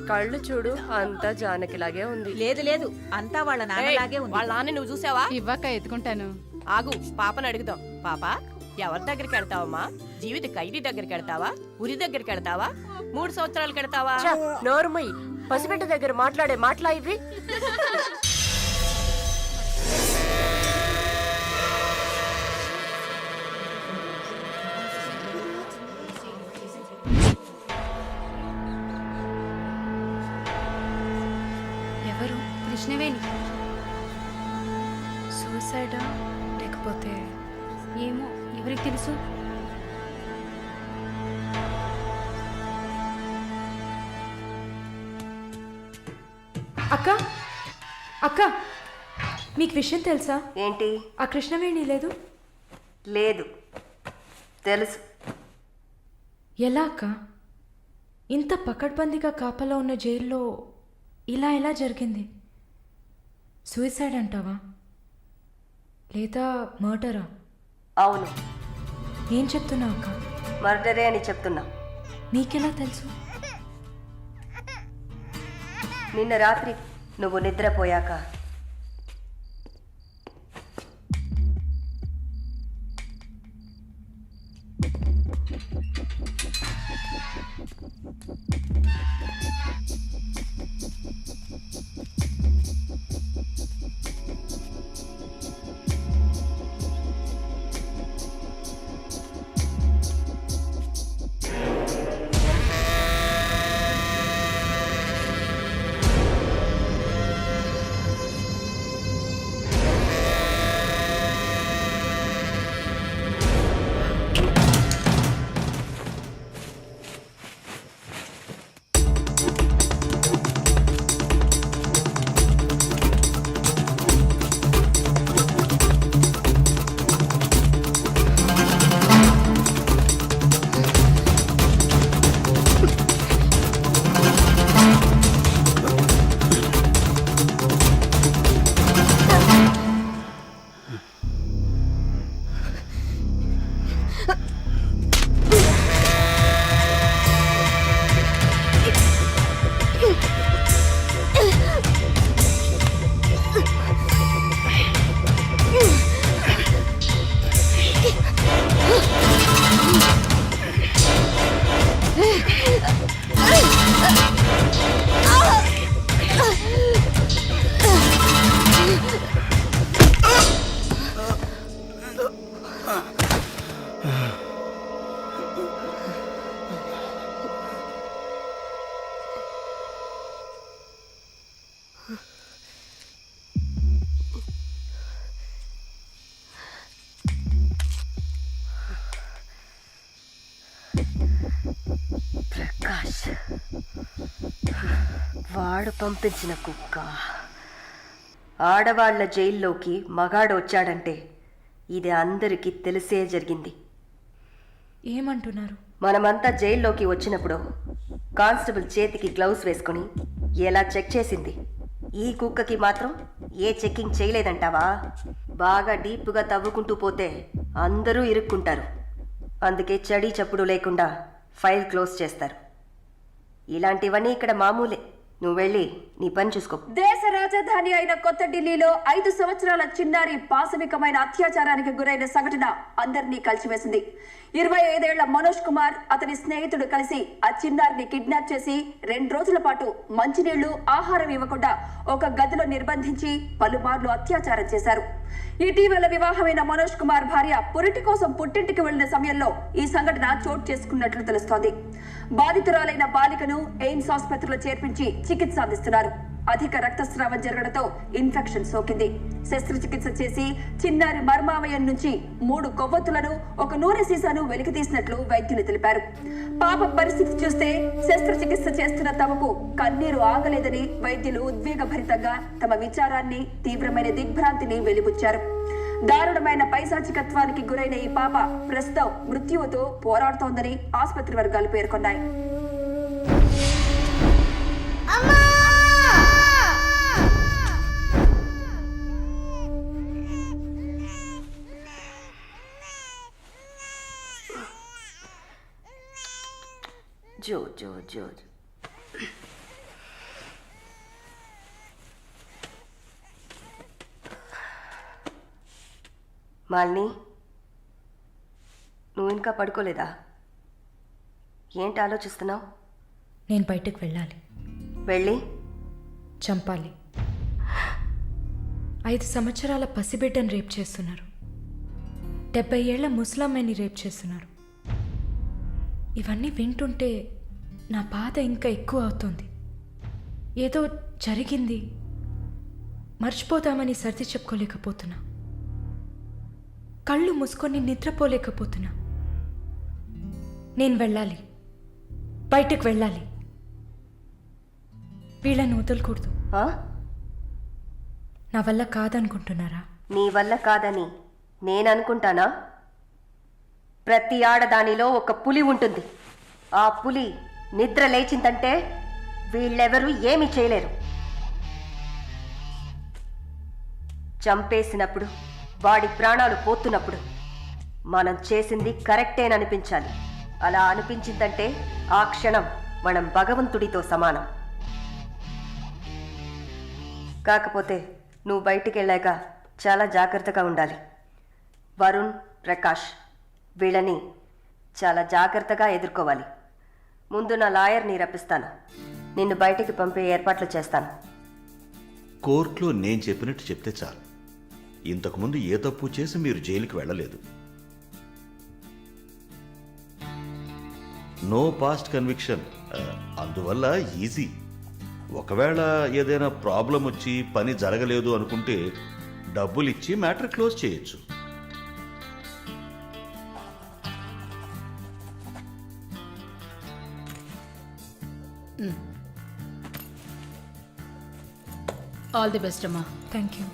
కళ్ళు చూడు, అంతా జానకిలాగే ఉంది. లేదు లేదు, అంతా వాళ్ళ నాన్నలాగే ఉంది. వాళ్ళ నాన్న నువ్వు చూసావా? ఇవ్వక ఎత్తుకుంటాను. ఆగు, పాపను అడుగుదాం. పాప, ఎవరి దగ్గరికి వెళ్తావమ్మా? జీవిత ఖైదీ దగ్గరికి వెళ్తావా? ఉరి దగ్గరికి వెళ్తావా? 3 సంవత్సరాలకు వెళ్తావా? నోరుమయ్యి, పసిబిడ్డ దగ్గర మాట్లాడే మాటలా ఇవి? ఎవరు? కృష్ణవేణి. సూసైడా లేకపోతే ఏమో, ఎవరికి తెలుసు. అక్క అక్క, మీకు విషయం తెలుసా? ఏంటి? ఆ కృష్ణవేణి లేదు. లేదు, తెలుసు. ఎలా అక్క? ఇంత పకడ్బందీగా కాపలా ఉన్న జైల్లో ఇలా ఎలా జరిగింది? సూసైడ్ అంటావా లేదా మర్డరా? అవును. ఏం చెప్తున్నావు అక్క? మర్డరే అని చెప్తున్నా. నీకెలా తెలుసు? నిన్న రాత్రి నువ్వు నిద్రపోయాక ప్రకాష్ వాడు పంపించిన కుక్క. ఆడవాళ్ల జైల్లోకి మగాడు వచ్చాడంటే ఇది అందరికీ తెలిసే జరిగింది. ఏమంటున్నారు? మనమంతా జైల్లోకి వచ్చినప్పుడు కానిస్టేబుల్ చేతికి గ్లౌస్ వేసుకుని ఎలా చెక్ చేసింది, ఈ కుక్కకి మాత్రం ఏ చెక్కింగ్ చేయలేదంటావా? బాగా డీప్గా తవ్వుకుంటూ పోతే అందరూ ఇరుక్కుంటారు. అందుకే చడి చప్పుడు లేకుండా ఫైల్ క్లోజ్ చేస్తారు. ఇలాంటివన్నీ ఇక్కడ మామూలే. నువ్వు వెళ్ళి నీ పని చూసుకో. దేశ రాజధాని అయిన కొత్త ఢిల్లీలో 5 సంవత్సరాల చిన్నారి పాశవికమైన అత్యాచారానికి గురైన సంఘటన అందరినీ కలిసివేసింది. 25 ఏళ్ల మనోజ్ కుమార్, అతని స్నేహితుడు కలిసి ఆ చిన్నారిని కిడ్నాప్ చేసి 2 రోజుల పాటు మంచినీళ్లు, ఆహారం ఇవ్వకుండా ఒక గదిలో నిర్బంధించి పలుమార్లు అత్యాచారం చేశారు. ఇటీవల వివాహమైన మనోజ్ కుమార్ భార్య పురిటి కోసం పుట్టింటికి వెళ్లిన సమయంలో ఈ సంఘటన చోటు చేసుకున్నట్లు తెలుస్తోంది. బాధితురాలైన బాలికను ఎయిమ్స్ ఆసుపత్రిలో చేర్పించి చికిత్స అందిస్తున్నారు. అధిక రక్తస్రావం జరగడంతో ఇన్ఫెక్షన్ సోకింది. శస్త్రచికిత్స చేసి చిన్నారి మర్మావయం నుంచి 3 కొవ్వొత్తులను, ఒక నూనె సీసాను వెలికితీసినట్లు వైద్యులు తెలిపారు. పాప పరిస్థితి చూస్తే శస్త్రచికిత్స చేస్తున్న తమకు కన్నీరు ఆగలేదని వైద్యులు ఉద్వేగభరితంగా తమ విచారాన్ని, తీవ్రమైన దిగ్భ్రాంతిని వెలిబుచ్చారు. దారుణమైన పైశాచికత్వానికి గురైన ఈ పాప ప్రస్తుతం మృత్యువుతో పోరాడుతోందని ఆసుపత్రి వర్గాలు పేర్కొన్నాయి. జో జో జో మాలిని, నువ్వు ఇంకా పడుకోలేదా? ఏంటి ఆలోచిస్తున్నావు? నేను బయటకు వెళ్ళాలి. వెళ్ళి చంపాలి. 5 సంవత్సరాల పసిబిడ్డను రేప్ చేస్తున్నారు. 70 ఏళ్ల ముసలమ్మని రేప్ చేస్తున్నారు. ఇవన్నీ వింటుంటే నా బాధ ఇంకా ఎక్కువ అవుతుంది. ఏదో జరిగింది, మర్చిపోతామని సర్ది చెప్పుకోలేకపోతున్నా. కళ్ళు మూసుకొని నిద్రపోలేకపోతున్నా. నేను వెళ్ళాలి, బయటకు వెళ్ళాలి. వీళ్ళని వదలకూడదు. ఆ? నా వల్ల కాదనుకుంటున్నారా? నీ వల్ల కాదని నేననుకుంటానా? ప్రతి ఆడదానిలో ఒక పులి ఉంటుంది. ఆ పులి నిద్ర లేచిందంటే వీళ్ళెవరూ ఏమీ చేయలేరు. చంపేసినప్పుడు, వాడి ప్రాణాలు పోతున్నప్పుడు మనం చేసింది కరెక్టేననిపించాలి. అలా అనిపించిందంటే ఆ క్షణం మనం భగవంతుడితో సమానం. కాకపోతే నువ్వు బయటికి వెళ్ళాక చాలా జాగ్రత్తగా ఉండాలి. వరుణ్, ప్రకాష్ వీళ్ళని చాలా జాగ్రత్తగా ఎదుర్కోవాలి. ముందు నా లాయర్ని రప్పిస్తాను. నిన్ను బయటికి పంపే ఏర్పాట్లు చేస్తాను. కోర్టులో నేను చెప్పినట్టు చెప్తే చాలు. ఇంతకుముందు ఏ తప్పు చేసి మీరు జైలుకి వెళ్ళలేదు. నో పాస్ట్ కన్విక్షన్, అందువల్ల ఈజీ. ఒకవేళ ఏదైనా ప్రాబ్లం వచ్చి పని జరగలేదు అనుకుంటే డబ్బులు ఇచ్చి మ్యాటర్ క్లోజ్ చేయొచ్చు. ఆల్ ది బెస్ట్ అమ్మా. Thank you.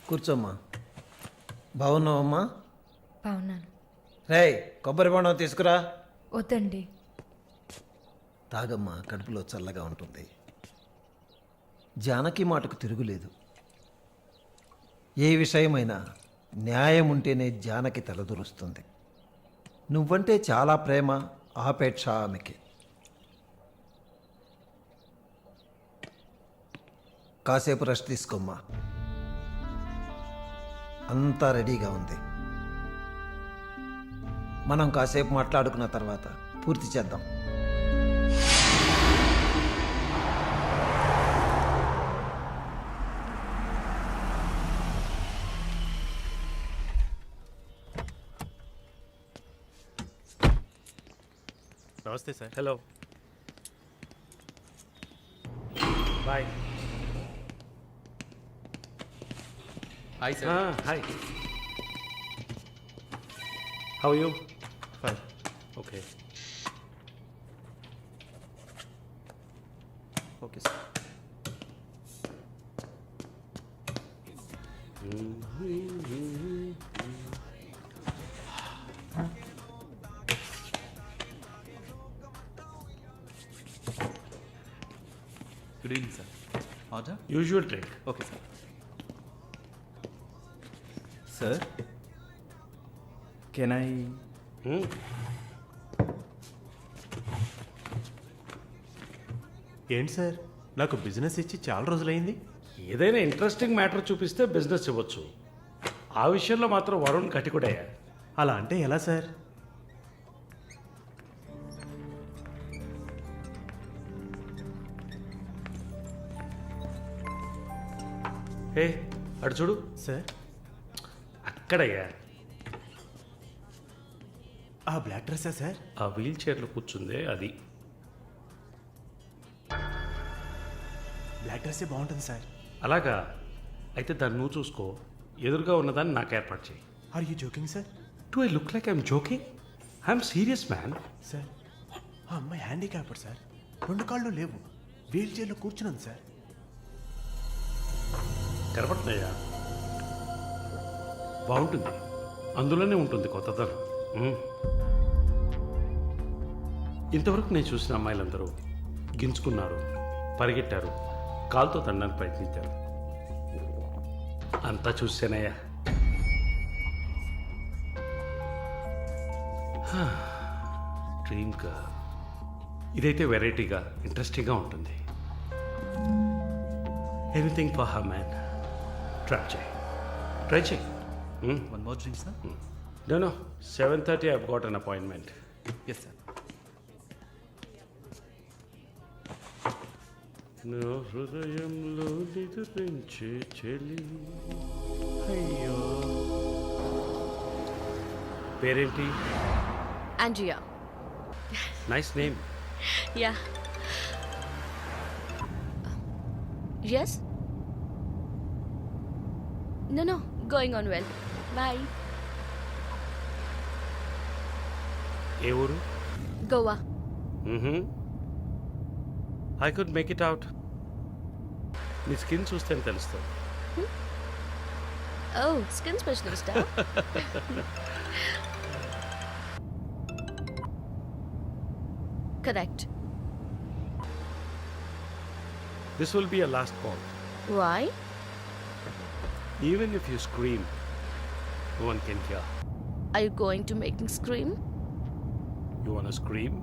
కూర్చోమ్మా. బాగున్నావమ్మా? బాగున్నాను. రేయ్, కొబ్బరి బొండం తీసుకురా. వద్దండి. తాగమ్మా, కడుపులో చల్లగా ఉంటుంది. జానకి మాటకు తిరుగులేదు. ఏ విషయమైనా న్యాయం ఉంటేనే జానకి తలదూరుస్తుంది. నువ్వంటే చాలా ప్రేమ, ఆపేక్ష ఆమెకి. కాసేపు రెస్ట్ తీసుకోమ్మా. అంతా రెడీగా ఉంది. మనం కాసేపు మాట్లాడుకున్న తర్వాత పూర్తి చేద్దాం. నమస్తే sir. Hello, bye. Hi sir. Hi, how you? Fine, okay okay sir. Good evening sir order usual drink. Okay sir. Sir can I ఏంటి సార్, నాకు బిజినెస్ ఇచ్చి చాలా రోజులైంది. ఏదైనా ఇంట్రెస్టింగ్ మ్యాటర్ చూపిస్తే బిజినెస్ ఇవ్వచ్చు. ఆ విషయంలో మాత్రం వరుణ్ కటికుడయ్యా. అలా అంటే ఎలా సార్? ఏ అటు చూడు సార్, అక్కడయ్యా. ఆ బ్లాక్ డ్రెస్సా సార్? ఆ వీల్ చైర్లో కూర్చుందే అది. బ్లాక్ డ్రెస్సే బాగుంటుంది సార్. అలాగా, అయితే దాన్ని నువ్వు చూసుకో, ఎదురుగా ఉన్నదాన్ని నాకు ఏర్పాటు చేయి. Are you joking sir? Do I look like I'm joking? I'm serious man. Sir ఆ అమ్మాయి హ్యాండిక్యాప్డ్ సార్, 2 కాళ్ళు లేవు, వీల్ చైర్లో కూర్చున్నాను సార్. కనపడుతున్నాయా? బాగుంటుంది, అందులోనే ఉంటుంది కొత్తదనం. ఇంతవరకు నేను చూసిన అమ్మాయిలందరూ గింజుకున్నారు, పరిగెట్టారు, కాలుతో తండడానికి ప్రయత్నించారు. అంతా చూసానయ్యా. డ్రీమ్ గర్ల్, ఇదైతే వెరైటీగా ఇంట్రెస్టింగ్గా ఉంటుంది. Anything for her man. Try చేయి. One more drink sir. No, 7:30 I've got an appointment. Yes sir. నా హృదయంలో నిద్రించే చెలి. అయ్యో, పేరేంటి? Andrea. Nice name. Yeah. Yes. No, going on well. Bye. ఏ ఊరు? Goa. I could make it out. నీ స్కిన్ చూస్తే తెలుస్తుంది. Oh, skin specialist. Correct. This will be a last call. Why? Even if you scream, no one can hear. Are you going to make me scream? You wanna scream?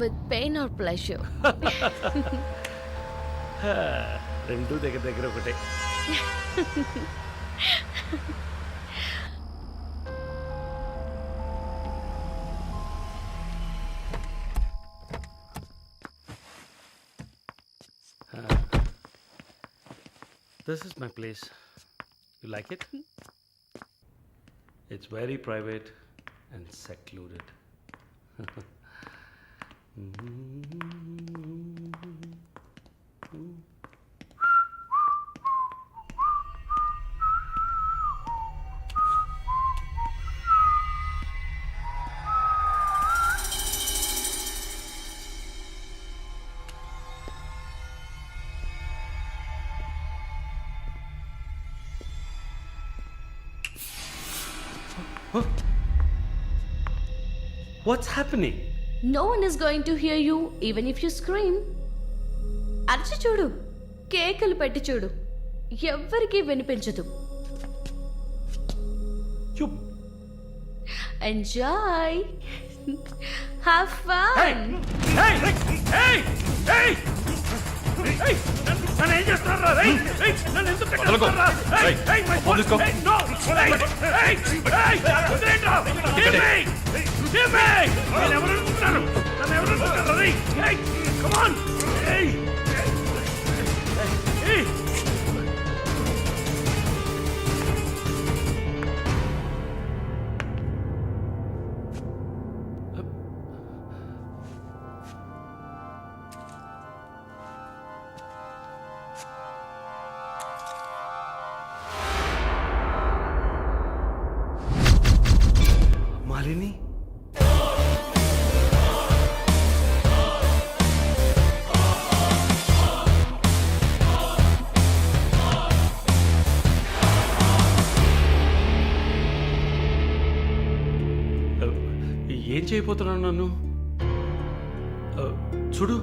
With pain or pleasure? రెండు దగ్గర ఒకటే. This is my place. You like it? It's very private and secluded. What's happening? No one is going to hear you even if you scream. అరచి చూడు, కేకలు పెట్టి చూడు, ఎవ్వరికీ వినిపించదు. You. Enjoy. Have fun. Hey! నన్ను ఏం చేస్తారా? నన్ను ఎందుకు కొట్టేస్తారా? No! Give me! నేను ఎవరు అనుకుంటున్నారు? నన్ను ఎవరు అనుకుంటున్నారు? Come on! Hey! మాలిని, ఏం చేయబోతున్నాను నన్ను? చూడు,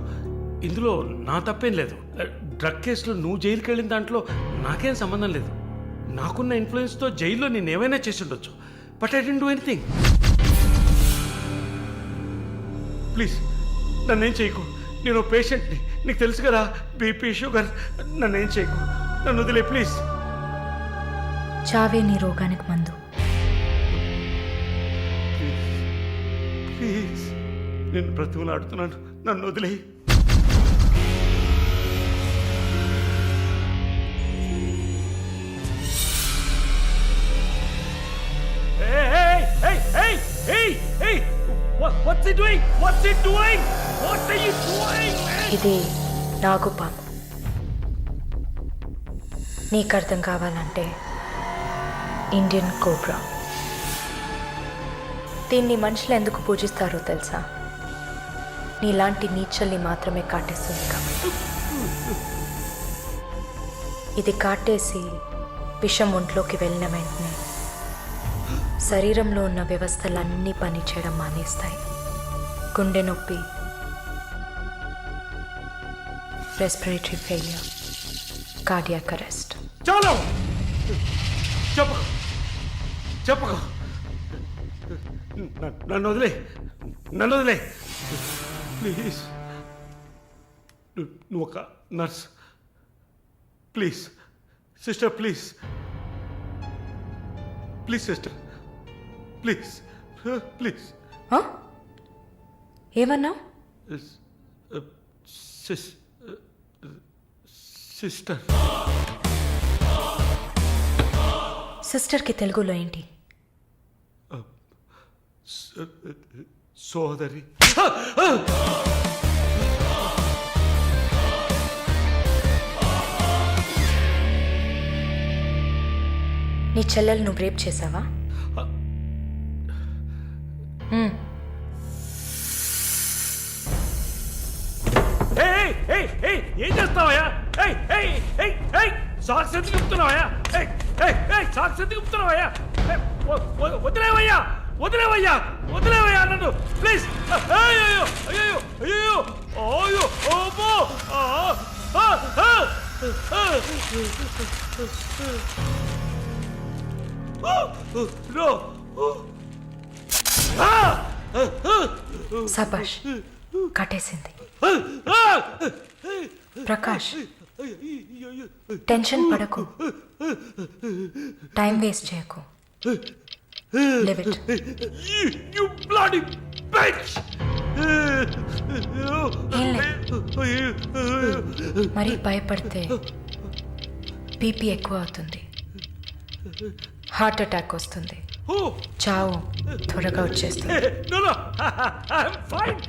ఇందులో నా తప్పేం లేదు. డ్రగ్ కేసులో నువ్వు జైలుకి వెళ్ళిన దాంట్లో నాకేం సంబంధం లేదు. నాకున్న ఇన్ఫ్లుయెన్స్తో జైల్లో నేను ఏమైనా చేసి ఉండొచ్చు. But I didn't do anything. Please నన్నేం చేయకు. నేను పేషెంట్ని, నీకు తెలుసు కదా, బీపీ షుగర్. నన్నేం చేయకు, నన్ను వదిలే ప్లీజ్. చావే నీ రోగానికి మందు. ప్లీజ్ నేను బ్రతిమలాడుతున్నాను, నన్ను వదిలే. ఇది నాగుపాము. నీకు అర్థం కావాలంటే ఇండియన్ కోబ్రా. దీన్ని మనుషులు ఎందుకు పూజిస్తారో తెలుసా? నీలాంటి నీచల్ని మాత్రమే కాటేస్తుంది కాబట్టి. ఇది కాటేసి విషం ఒంట్లోకి వెళ్ళిన వెంటనే శరీరంలో ఉన్న వ్యవస్థలన్నీ పనిచేయడం మానేస్తాయి. గుండె నొప్పి, రెస్పిరేటరీ ఫెయిల్యూర్, కార్డియాక్ అరెస్ట్. చాలు చెప్పు చెప్పు, నన్ను వదిలే, నన్ను వదిలే ప్లీజ్. నువ్వు ఒక nurse, please sister, please please sister, please please. ఏమన్నా? సిస్టర్. సిస్టర్కి తెలుగులో ఏంటి? సోదరి. నీ చెల్లెలు నువ్వు రేప్ చేసావా? ఏం చేస్తావయ్యా? సాక్స్ ఎందుకు చెప్తున్నావయ్యా? సాక్స్ ఎందుకు చెప్తున్నావయ్యా? వదిలేవయ్యా, వదిలేవయ్యా, వదిలేవయ్యా నన్ను ప్లీజ్. అయ్యో అయ్యో అయ్యో అయ్యో ఓబో. సబాష్, కట్టేసింది. ప్రకాష్, టెన్షన్ పడకు, టైం వేస్ట్ చేయకు. Live it. You bloody bitch! మరీ భయపడితే బీపీ ఎక్కువ అవుతుంది, హార్ట్ అటాక్ వస్తుంది, చావు త్వరగా వచ్చేస్తుంది. No, no, I'm fine.